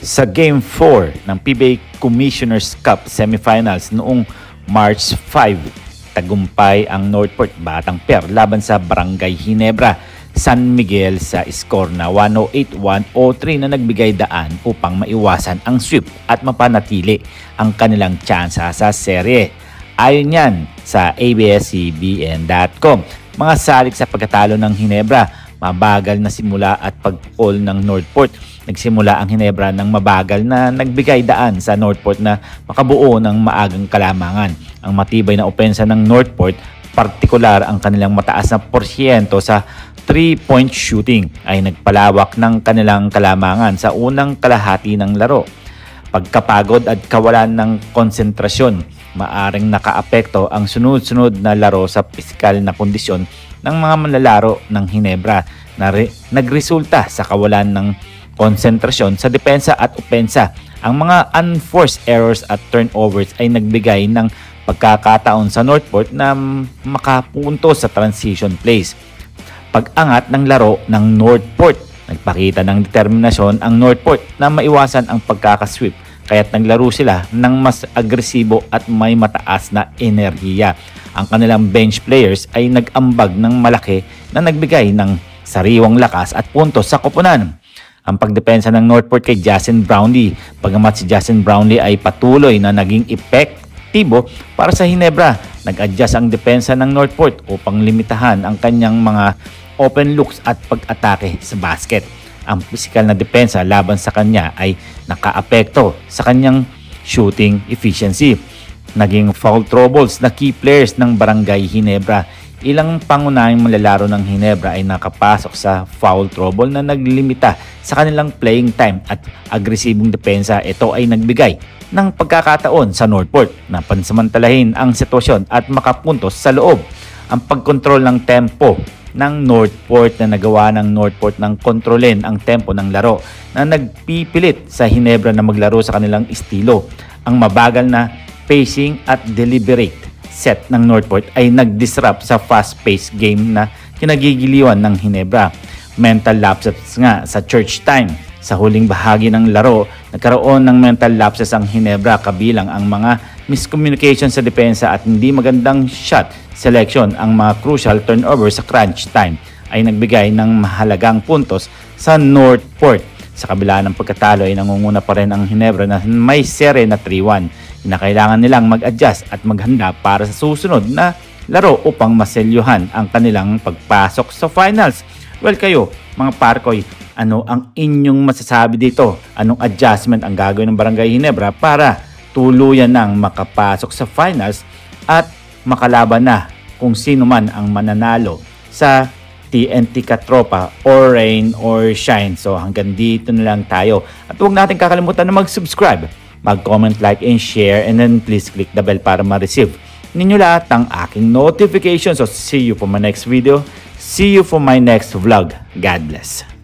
Sa Game 4 ng PBA Commissioner's Cup Semifinals noong March 5, tagumpay ang Northport Batang Per laban sa Barangay Ginebra, San Miguel sa score na 108-103 na nagbigay daan upang maiwasan ang sweep at mapanatili ang kanilang tsansa sa serye. Ayon yan sa ABS-CBN.com, mga salik sa pagkatalo ng Ginebra, mabagal na simula at pagpukol ng Northport. Nagsimula ang Ginebra ng mabagal na nagbigay daan sa Northport na makabuo ng maagang kalamangan. Ang matibay na opensa ng Northport, partikular ang kanilang mataas na porsyento sa 3-point shooting, ay nagpalawak ng kanilang kalamangan sa unang kalahati ng laro. Pagkapagod at kawalan ng konsentrasyon, maaring nakaapekto ang sunod-sunod na laro sa pisikal na kondisyon ng mga manlalaro ng Ginebra na nagresulta sa kawalan ng konsentrasyon sa depensa at opensa. Ang mga unforced errors at turnovers ay nagbigay ng pagkakataon sa Northport na makapunto sa transition plays. Pag-angat ng laro ng Northport, nagpakita ng determinasyon ang Northport na maiwasan ang pagkakasweep, kaya't naglaro sila ng mas agresibo at may mataas na enerhiya. Ang kanilang bench players ay nag-ambag ng malaki na nagbigay ng sariwang lakas at puntos sa koponan. Ang pagdepensa ng Northport kay Justin Brownlee, pagamat si Justin Brownlee ay patuloy na naging epektibo para sa Ginebra, nag-adjust ang depensa ng Northport upang limitahan ang kanyang mga open looks at pag-atake sa basket. Ang pisikal na depensa laban sa kanya ay nakaapekto sa kanyang shooting efficiency. Naging foul troubles na key players ng Barangay Ginebra. Ilang pangunahing manlalaro ng Ginebra ay nakapasok sa foul trouble na naglimita sa kanilang playing time at agresibong depensa. Ito ay nagbigay ng pagkakataon sa Northport na pansamantalahin ang sitwasyon at makapuntos sa loob. Ang pagkontrol ng tempo ng Northport na nagawa ng Northport ng kontrolin ang tempo ng laro na nagpipilit sa Ginebra na maglaro sa kanilang estilo. Ang mabagal na pacing at deliberate set ng Northport ay nag-disrupt sa fast-paced game na kinagigiliwan ng Ginebra. Mental lapses nga sa church time. Sa huling bahagi ng laro, nagkaroon ng mental lapses ang Ginebra, kabilang ang mga miscommunication sa depensa at hindi magandang shot selection. Ang mga crucial turnover sa crunch time ay nagbigay ng mahalagang puntos sa Northport. Sa kabila ng pagkatalo ay nangunguna pa rin ang Ginebra na may sere na 3-1. Kinakailangan nilang mag-adjust at maghanda para sa susunod na laro upang maselyuhan ang kanilang pagpasok sa finals. Well, kayo mga Parkoy, ano ang inyong masasabi dito? Anong adjustment ang gagawin ng Barangay Ginebra para tuluyan nang makapasok sa finals at makalaban na kung sino man ang mananalo sa TNT Katropa or Rain or Shine? So hanggang dito na lang tayo. At huwag natin kakalimutan na mag-subscribe, mag-comment, like, and share, and then please click the bell para ma-receive ninyo lahat ng aking notifications. So see you for my next video. See you for my next vlog. God bless.